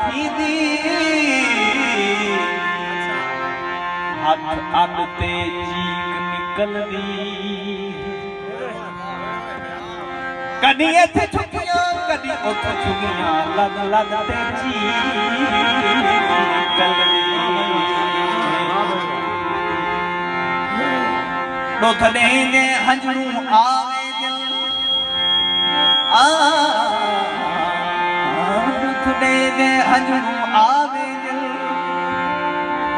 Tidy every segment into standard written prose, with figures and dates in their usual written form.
थींदी हथ अड ते चीक निकलदी कदी इत्थे छुगियां कदी उत्थे छुगियां लग लग ते चीक निकलदी डोथड़े ने हंजरू आवे दिल डोथड़े ने हंजरू आवे दिल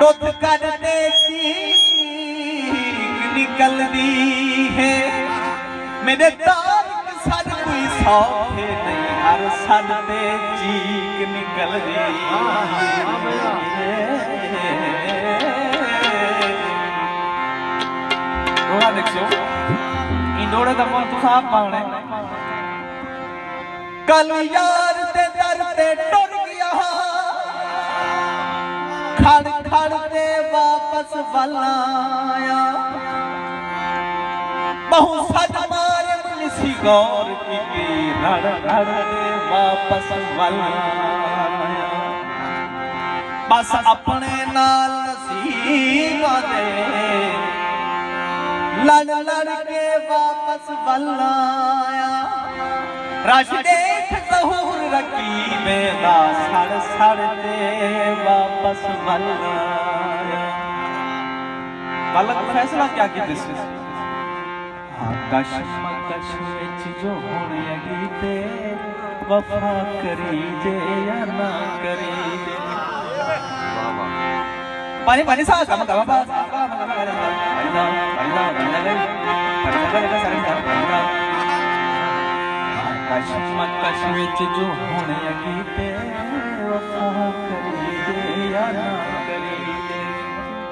डोथ करते चीक निकलदी है मेरे तारिक सद कोई सौखे नहीं हर सद ते चीक निकलदी रोड़ा देखो इन डोड़े का मन तो साफ पावने कल यार ते दर ते टुर गया खड़ खड़ ते वापस वलाया बहु सद मारे मुनिसी गौर की रड़ रड़ ते वापस वलाया बस अपने नाल नसीब दे लड़ लड़ के वापस वलाया रश देख ज़हूर रकीबे दा सड़ सड़ दे वापस वलाया बालक फैसला क्या की दिस कश मकश विच जो होने गीते वफा करी जे या ना करी जे पानी पानी सा काम काम पास कश विच जो होने गीते वफा करी दे या ना करी दे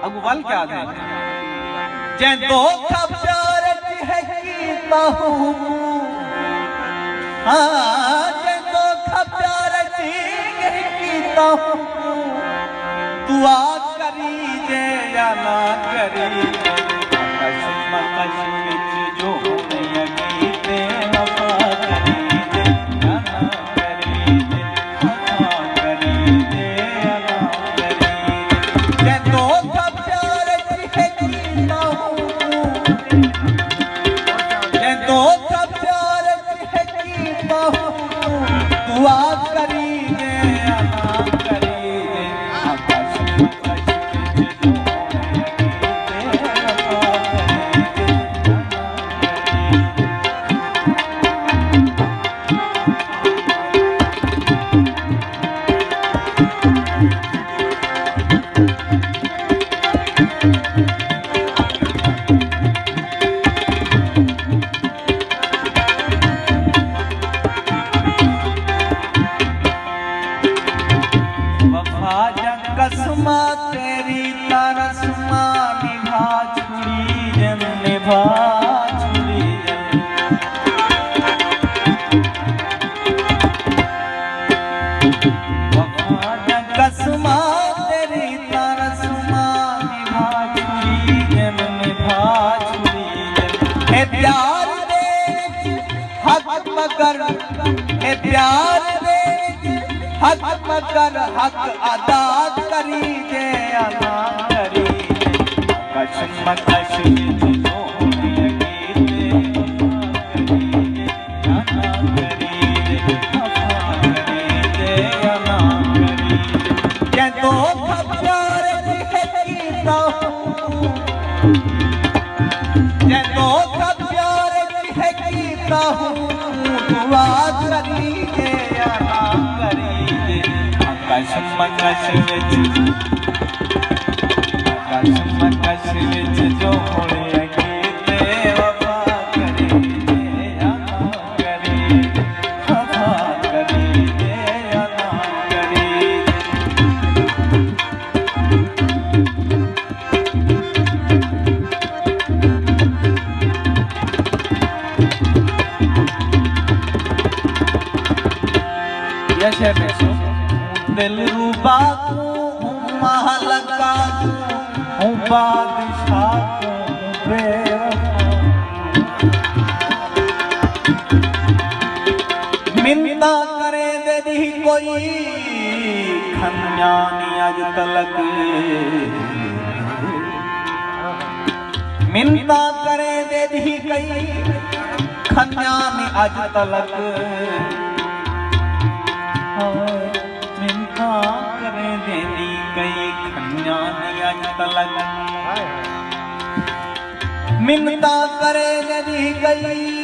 अगू वल क्या दे जे धोखा प्यार है कीता हूं हां जे धोखा प्यार कीता हूं दुआ करी जे या ना करी कश मकश विच जो होने गीते वफा करी दे या ना करी दे वफा करी दे या ना करी जे धोखा प्यार है कीता हूं जे धोखा प्यार है कीता हूं दुआ करी जे या ना करी दे कसमा तेरी तरसमा निभा छुरी जन निभा छुरी जन कसमा तेरी तरसमा निभा छुरी जन निभा छुरी जन हे प्यार दे हक मगर हे प्यार दे हक मगर हक अदा करी जे अदा करी कश मकश विच जो होने गीते वफा करी जे वफा करी जे अदा करी जे धोखा प्यार है कीता हूं जे धोखा प्यार है कीता हूं दुआ करी जे अदा करी कश मकश विच जो होने गीते वफा करी दे या ना करी वफा करी दे या ना करी यश है दिल रूबा तू महलका तू बादशाह तू बेवफा मिन्ना करे दे दी कोई खन्या नी अज तलक मिन्ना करे दे दी कई खन्या नी अज तलक मिन्ना करे दे दी कई खन्या नी अज तलक मिन्ना करे दे दी कई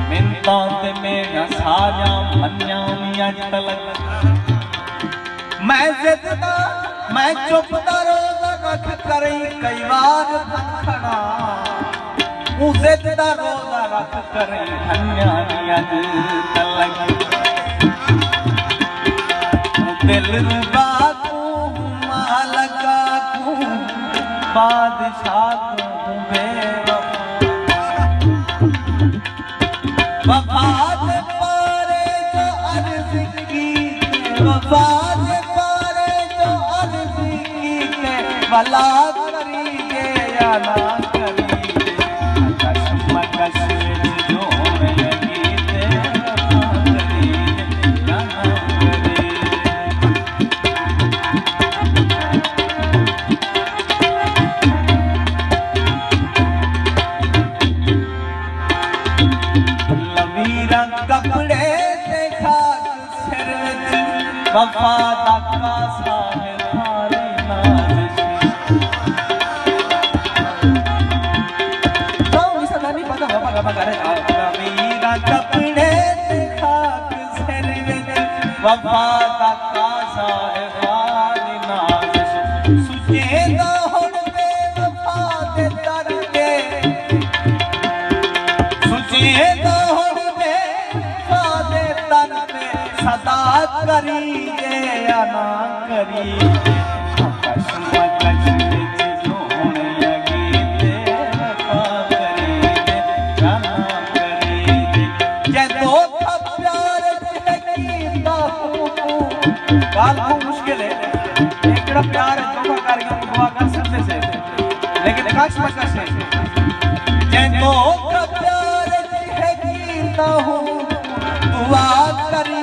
मिन्ता ते मेरा साजा मन्या नी अज तलक मैं जिद्दा मैं चुपदा रोज़ा रख करी कई बार खड़ा हूँ जिद्दा रोज़ा रख करी खन्या नी अज तलक दिल रुबा को मालका को बादशाह को वफाद पारे जो अर्ज़ की वफाद पारे जो अर्ज़ की भला करिए या ना करिए कश्मकश जो लगी ते वफा करिए या ना करिए कपड़े ते खाक सिर विच वफा दा कासा है थारे नाज़ तो इसा नहीं पता वफा करे मेरा कपड़े ते खाक सिर विच वफा दा कासा है थारे नाज़ सुचे दा हुण ते वफा दे दर के सुचे दा सदा करिए या ना करिए कश्मकश जो होने लगी ते वफा करिए या ना करिए जे दो प्यार कीता गाल को मुश्किल है एक जड़ा प्यार है तोहफा करके दुआ कर सकते से लेकिन कश्मकश है जे दो प्यार कीता हूँ दुआ करी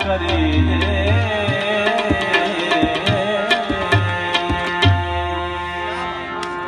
करे